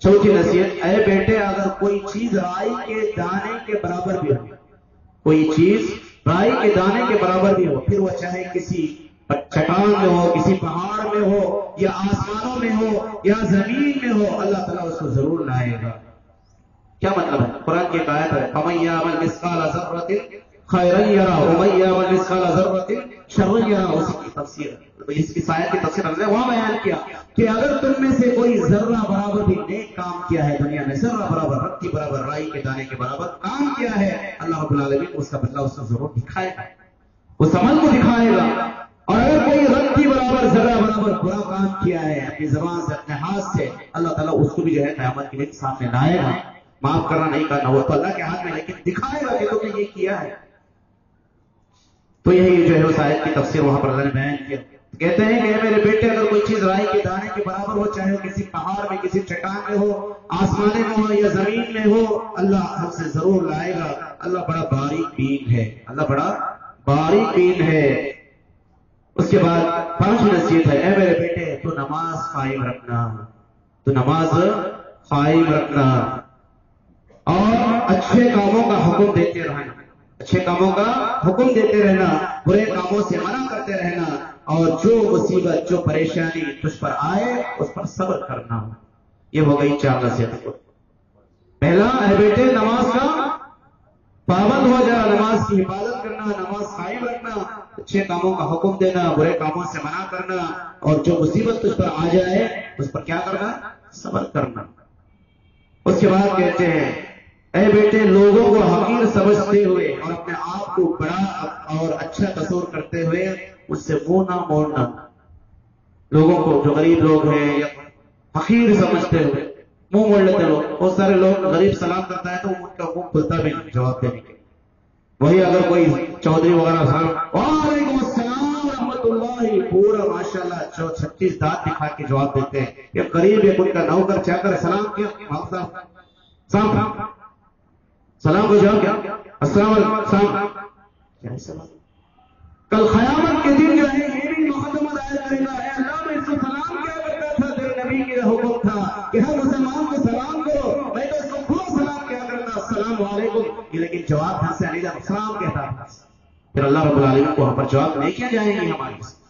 4 نصیحت. اے بیٹے، اگر کوئی چیز رائی کے دانے کے برابر بھی ہو، کوئی چیز رائی کے دانے کے برابر بھی ہو، پھر وہ چاہے کسی چٹان میں ہو، کسی پہاڑ میں ہو، یا آسمانوں میں ہو، یا زمین میں ہو، اللہ تعالیٰ اس کو ضرور لائے گا. کیا مطلب ہے؟ قرآن کی ایک آیت ہے، فَمَن يَعْمَلْ مِثْقَالَ ذَرَّةٍ خَيْرًا يَرَهُ وَمَن يَعْمَلْ مِثْقَالَ ذَرَّةٍ شَرًّا يَرَهُ. اسی کی تفسیر ہے، اس آیت کی تفسیر ہے، وہاں بیان کیا کہ اگر تم میں سے کوئی ذرہ برابر بھی نیک کام کیا ہے دنیا میں، ذرہ برابر، رتی برابر، رائی کے دانے کے برابر کام کیا ہے، اللہ رب العالمین اس کا بدلہ اس کو ضرور دکھائے گا، اس عمل کو دکھائے گا. اور اگر کوئی رتی برابر، ذرہ برابر برا کام کیا ہے اپنی زبان سے، اپنے ہاتھ سے، اللہ تعالیٰ اس کو بھی جو ہے قیامت کے دن سامنے لائے گا. معاف کرنا نہیں کرنا وہ تو اللہ کے ہاتھ میں، لیکن دکھائے گا کہ تم نے یہ کیا ہے. تو یہی جو ہے اس آیت کی تفسیر وہاں پر اللہ نے بیان کیا. کہتے ہیں کہ میرے بیٹے، اگر کوئی چیز رائی کے دانے کے برابر ہو، چاہے وہ کسی پہاڑ میں، کسی چٹان میں ہو، آسمانے میں ہو یا زمین میں ہو، اللہ ہم سے ضرور لائے گا. اللہ بڑا باریک بین ہے، اللہ بڑا باریک بین ہے. اس کے بعد 5 نصیحت ہے. اے میرے بیٹے، تو نماز قائم رکھنا، تو نماز قائم رکھنا، اور اچھے کاموں کا حکم دیتے رہنا، اچھے کاموں کا حکم دیتے رہنا، برے کاموں سے منع کرتے رہنا، اور جو مصیبت، جو پریشانی تجھ پر آئے اس پر صبر کرنا. یہ ہو گئی 4 نصیحت. پہلا، اے بیٹے نماز کا پابند ہو جا، نماز کی حفاظت کرنا، نماز قائم رکھنا، اچھے کاموں کا حکم دینا، برے کاموں سے منع کرنا، اور جو مصیبت تجھ پر آ جائے اس پر کیا کرنا؟ صبر کرنا. اس کے بعد کہتے ہیں اے بیٹے، لوگوں کو حقیر سمجھتے ہوئے اور اپنے آپ کو بڑا اور اچھا تصور کرتے ہوئے اس سے منہ نہ موڑنا. لوگوں کو، جو غریب لوگ ہیں، یا حقیر سمجھتے ہوئے منہ موڑ لیتے لوگ. بہت سارے لوگ غریب سلام کرتا ہے تو ان کا منہ کھلتا بھی نہیں جواب دینے کے. وہی اگر کوئی چودھری وغیرہ سلام، وعلیکم السلام ورحمۃ اللہ، پورا ماشاءاللہ 36 دانت دکھا کے جواب دیتے ہیں. یہ قریب ایک ان کا نوکر چاہ کر سلام کیا، سلام کو جواب کیا، السلام علیکم، کیا سلام. کل قیامت کے دن جو ہے یہ بھی مقدمہ دائر کرے گا، اے اللہ میں اس کو سلام کیا کرتا تھا، تیرے نبی کی حکم تھا کہ ہر مسلمان کو سلام کرو، میں تو اس کو پورا سلام کیا کرتا، السلام علیکم، لیکن جواب ہاتھ سے علیہ السلام کہتا تھا. پھر اللہ رب العالمین کو وہاں پر جواب نہیں کیا جائیں گے ہمارے سے.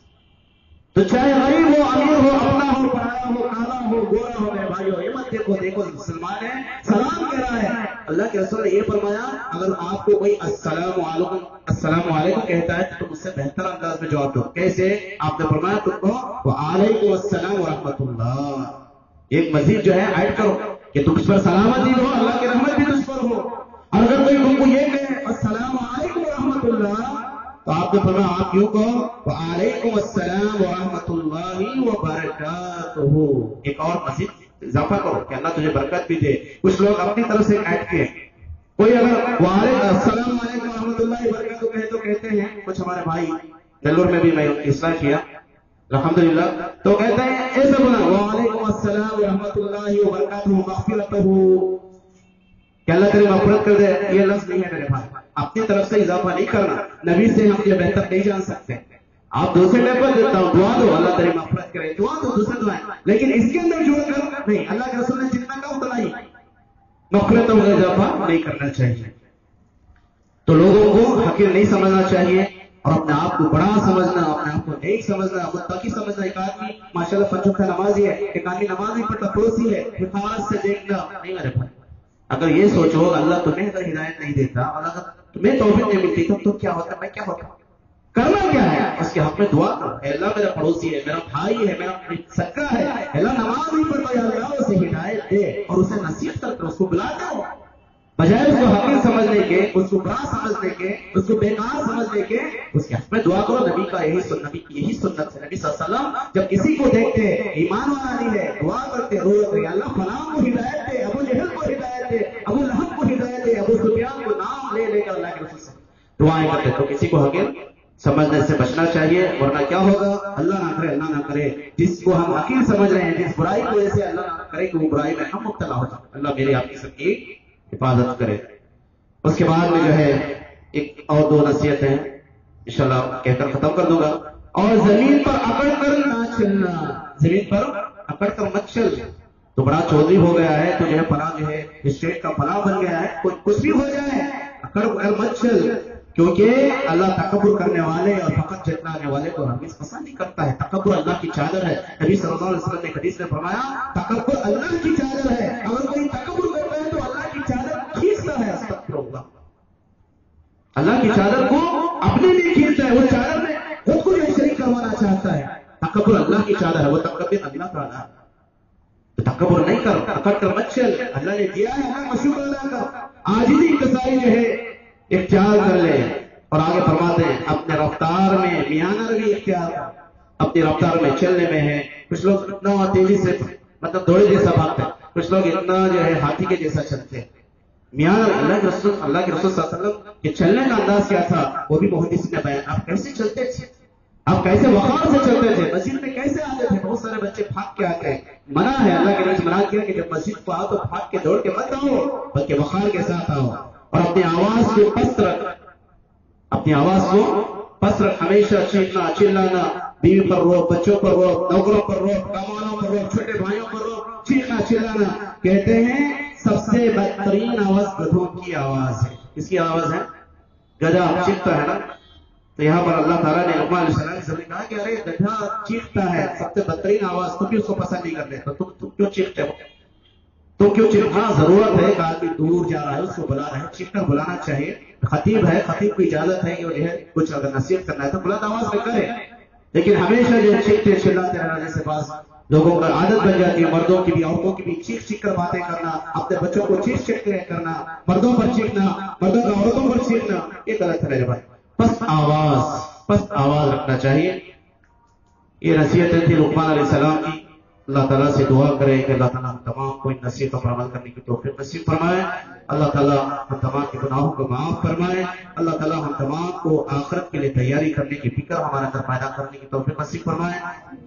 تو چاہے غریب ہو، امیر ہو، اپنا ہو، پرایا ہو، کالا ہو، گورا ہو، میرے بھائیو یہ مت دیکھو، دیکھو مسلمان ہے سلام کہہ رہا ہے. اللہ کے رسول نے یہ فرمایا، اگر آپ کو کوئی السلام علیکم، السلام علیکم کہتا ہے تو مجھ سے بہتر انداز میں جواب دو. کیسے؟ آپ نے فرمایا تم کو وعلیکم السلام ورحمۃ اللہ. ایک مزید جو ہے ایڈ کرو کہ تم اس پر سلامتی ہو، اللہ کی رحمت بھی تجھ پر ہو. اور اگر کوئی تم کو یہ کہے السلام علیکم ورحمۃ اللہ تو آپ نے فرمایا آپ یوں کہو وعلیکم السلام ورحمۃ اللہ وبرکاتہ. ایک اور مزید اضافہ کرو کہ اللہ تجھے برکت بھی دے. کچھ لوگ اپنی طرف سے ایڈ کیے، کوئی اگر وعلیکم السلام علیکم ورحمۃ اللہ وبرکاتہ کہے تو کہتے ہیں، کچھ ہمارے بھائی نلور میں بھی میں اصلاح کیا الحمدللہ، تو کہتے ہیں ایسے بولا وعلیکم السلام ورحمۃ اللہ وبرکاتہ مغفرتہ، کہ اللہ تیری مغفرت کر دے. یہ لفظ نہیں ہے میرے بھائی، اپنی طرف سے اضافہ نہیں کرنا. نبی سے ہم یہ بہتر نہیں جان سکتے. آپ دوسرے لیول دیتا ہوں دعا دو اللہ تیری مغفرت کرے، دعا دو دوسرے دعائیں، لیکن اس کے اندر جوڑ کر نہیں، اللہ کے رسول نے جتنا کہا اتنا ہی مغفرت میں اضافہ نہیں کرنا چاہیے۔ تو لوگوں کو حقیر نہیں سمجھنا چاہیے اور اپنے آپ کو بڑا سمجھنا، اپنے آپ کو نیک سمجھنا، متقی سمجھنا۔ ایک آدمی ماشاءاللہ پنجوں کا نمازی ہے، ایک آدمی نماز نہیں پڑھتا، پڑوسی ہے، حفاظت سے دیکھنا نہیں میرے بھائی۔ اگر یہ سوچو اللہ تمہیں اگر ہدایت نہیں دیتا اور اگر تمہیں توفیق نہیں ملتی تو کیا ہوتا، میں کیا ہوتا، کرنا کیا ہے؟ اس کے حق میں دعا کرو، اے اللہ میرا پڑوسی ہے، میرا بھائی ہے، میرا سگا ہے، اے اللہ نماز نہیں پڑھتا، یا اللہ اسے ہدایت دے اور اسے نصیحت کر اس کو بلا دو، بجائے اس کو حقیر سمجھنے کے، اس کو برا سمجھنے کے، اس کو بیکار سمجھنے کے، اس کے حق میں دعا کرو۔ نبی کا یہی سنت ہے۔ نبی صلی اللہ علیہ وسلم جب کسی کو دیکھتے ایمان والا نہیں ہے دعا کرتے، روتے یا اللہ فلاں کو ہدایت دے، ابو جہل کو ہدایت دے، ابو لہب کو ہدایت دے، ابو سفیان کو نام لے کر اللہ کے رسول سے دعائیں کرتے۔ تو کسی کو حقیر سمجھنے سے بچنا چاہیے، ورنہ کیا ہوگا؟ اللہ نہ کرے، اللہ نہ کرے جس کو ہم حقیر سمجھ رہے ہیں، جس برائی کی وجہ سے اللہ نہ کرے کہ وہ برائی میں ہم مبتلا ہو جائیں۔ اللہ میری آپ کی سب کی حفاظت کرے۔ اس کے بعد میں جو ہے ایک اور دو نصیحتیں انشاءاللہ کہہ کر ختم کر دوں گا۔ اور زمین پر اکڑ کر نہ چلنا، زمین پر اکڑ کر مت چل۔ تو بڑا چودھری ہو گیا ہے تو جو ہے فلاں جو ہے اسٹیٹ کا فلاں بن گیا ہے، کچھ بھی ہو جائے اکڑ کر مت چل، کیونکہ اللہ تکبر کرنے والے اور فقط جتلانے والے کو ہرگز پسند نہیں کرتا ہے۔ تکبر اللہ کی چادر ہے۔ نبی صلی اللہ علیہ وسلم نے حدیث میں فرمایا تکبر اللہ کی چادر ہے، اگر کوئی تکبر کرتا ہے تو اللہ کی چادر کھینچتا ہے۔ استغفر اللہ، اللہ کی چادر کو اپنے لیے کھینچتا ہے، وہ چادر میں خود کو جو شریک کروانا چاہتا ہے۔ تکبر اللہ کی چادر ہے، وہ تکبر اللہ تعالیٰ ہے۔ تو تکبر نہیں کر، اکڑ کر مت چل، اللہ نے دیا ہے، اللہ مشکور اللہ کا عاجزی انکساری جو ہے اختیار کر لے۔ اور آگے فرماتے ہیں اپنے رفتار میں میانہ روی اختیار کر، اپنی رفتار میں چلنے میں ہے۔ کچھ لوگ اتنا تیزی سے مطلب دوڑے جیسا بھاگتے ہیں، کچھ لوگ اتنا جو ہے ہاتھی کے جیسا چلتے ہیں۔ میاں اللہ کے رسول صلی اللہ علیہ وسلم کے چلنے کا انداز کیا تھا وہ بھی محدث نے بیان۔ آپ کیسے چلتے تھے، آپ کیسے وقار سے چلتے تھے، مسجد میں کیسے آتے تھے؟ بہت سارے بچے بھاگ کے آتے ہیں، منع ہے، اللہ کے نبی منع کیا کہ جب مسجد کو آؤ تو بھاگ کے دوڑ کے مت آؤ بلکہ وقار کے ساتھ آؤ، اور اپنی آواز کو پست رکھ، اپنی آواز کو پست رکھ، ہمیشہ چیخنا چلانا، بیوی پر رو، بچوں پر رو، نوکروں پر رو، کاموالوں پر رو، چھوٹے بھائیوں پر رو، چیخنا چلانا۔ کہتے ہیں سب سے بدترین آواز گدھوں کی آواز ہے۔ کس کی آواز ہے؟ گدھا چیختا ہے نا۔ تو یہاں پر اللہ تعالیٰ نے لقمان علیہ السلام سے کہا کہ ارے گدھا چیختا ہے، سب سے بدترین آواز، تم بھی اس کو پسند نہیں کرتے، تو تم کیوں چیختے ہو؟ تو کیوں چیخنا ضرورت ہے کہ آدمی دور جا رہا ہے اس کو بلا رہا ہے، چیخ کر بلانا چاہیے۔ خطیب ہے، خطیب کو اجازت ہے کہ وہ جو ہے کچھ اگر نصیحت کرنا ہے تو بلند آواز میں کرے، لیکن ہمیشہ جو چیختے چلاتے رہنا جیسے بعض لوگوں کا عادت بن جاتی ہے، مردوں کی بھی عورتوں کی بھی چیخ چیخ کر باتیں کرنا، اپنے بچوں کو چیخ چیخ کر کرنا، مردوں پر چیخنا، مردوں کا عورتوں پر چیخنا، یہ غلط ہے میرے بھائی۔ پست آواز رکھنا چاہیے۔ یہ نصیحتیں تھی لقمان علیہ السلام کی۔ اللہ تعالیٰ سے دعا کرے کہ اللہ تعالیٰ ہم تمام کو ان نصیحتوں پر عمل کرنے کی توفیق نصیب فرمائے۔ اللہ تعالیٰ ہم تمام کے گناہوں کو معاف فرمائے۔ اللہ تعالیٰ ہم تمام کو آخرت کے لیے تیاری کرنے کی فکر ہمارے اندر پیدا کرنے کی توفیق نصیب فرمائے۔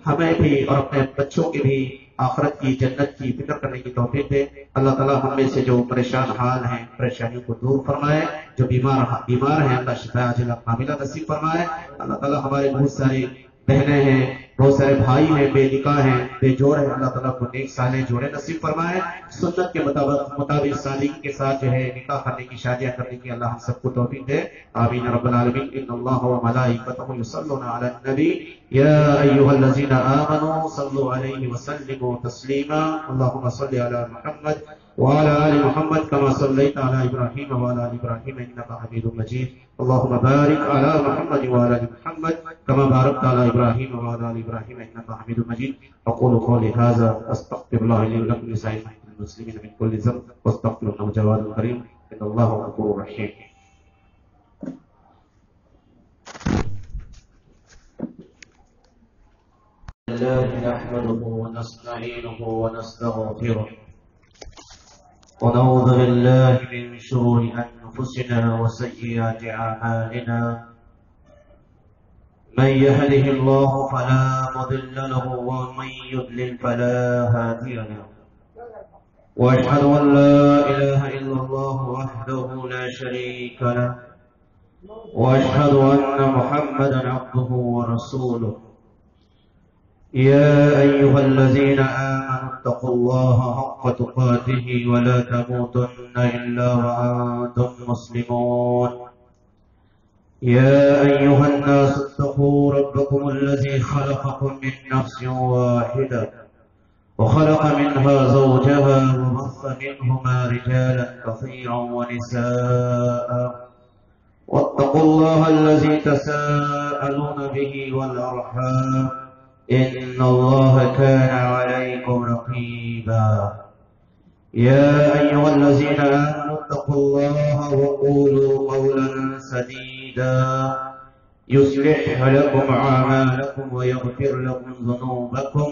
ہمیں بھی اور اپنے بچوں کی بھی آخرت کی جنت کی فکر کرنے کی توفیق دے۔ اللہ تعالیٰ ہم میں سے جو پریشان حال ہیں پریشانیوں کو دور فرمائے، جو بیمار ہیں اللہ شفا عاجلہ کاملہ نصیب فرمائے۔ اللہ تعالیٰ ہمارے بہت سارے بہنیں ہیں، بہت سارے بھائی ہیں، بے نکاح ہیں، بے جوڑ ہیں، اللہ تعالیٰ کو نیک صالح جوڑے نصیب فرمائے۔ سنت کے مطابق صالحین کے ساتھ جو ہے نکاح کرنے کی، شادیاں کرنے کی اللہ ہم سب کو توفیق دے، آمین رب العالمین۔ ان اللہ و ملائکتہ یصلون علی النبی یا ایھا الذین آمنوا صلوا علیہ وسلموا تسلیما، اللهم صل علی محمد وعلى آل محمد كما صليت على إبراهيم وعلى آل إبراهيم إنك حميد مجيد، اللهم بارك على محمد وعلى آل محمد كما باركت على إبراهيم وعلى آل إبراهيم إنك حميد مجيد۔ أقول قولي هذا أستغفر الله لي ولكم ولسائر المسلمين من كل ذنب واستغفر إنه جواد كريم إن الله غفور رحيم۔ الله نحمده ونستعينه ونستغفره ونعوذ بالله من شرور أنفسنا وسيئات أعمالنا، من يهده الله فلا مضل له ومن يضلل فلا هادي له، وأشهد أن لا إله إلا الله وحده لا شريك له، وأشهد أن محمدا عبده ورسوله. يا أيها الذين آمنوا اتقوا الله حق تقاته ولا تموتن إلا وأنتم مسلمون. يا أيها الناس اتقوا ربكم الذي خلقكم من نفس واحدة وخلق منها زوجها وبث منهما رجالا كثيرا ونساء واتقوا الله الذي تساءلون به والأرحام إن الله كان عليكم رقيبا. يا أيها الذين آمنوا اتقوا الله وقولوا قولا سديدا يصلح لكم أعمالكم ويغفر لكم ذنوبكم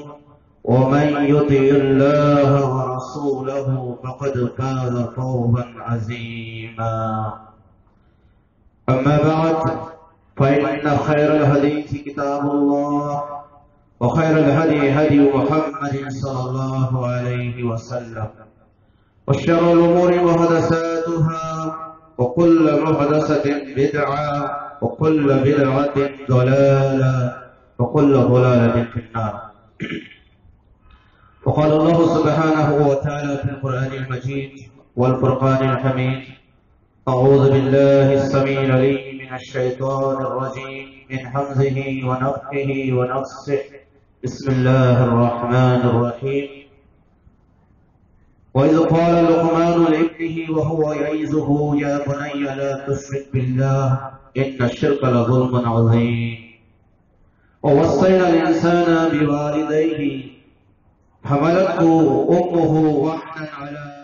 ومن يطع الله ورسوله فقد فاز فوزا عظيما. أما بعد فإن خير الحديث كتاب الله وخير الهدي هدي محمد صلى الله عليه وسلم وشر الأمور محدثاتها وكل محدثة بدعة وكل بدعة ضلالة وكل ضلالة في النار. وقال الله سبحانه وتعالى في القرآن المجيد والفرقان الحميد: أعوذ بالله السميع العليم من الشيطان الرجيم من همزه ونفخه ونفسه. بسم الله الرحمن الرحيم. وإذ قال لقمان لابنه وهو يعظه يا بني لا تشرك بالله إن الشرك لظلم عظيم. ووصينا الإنسان بوالديه حملته أمه وحنا على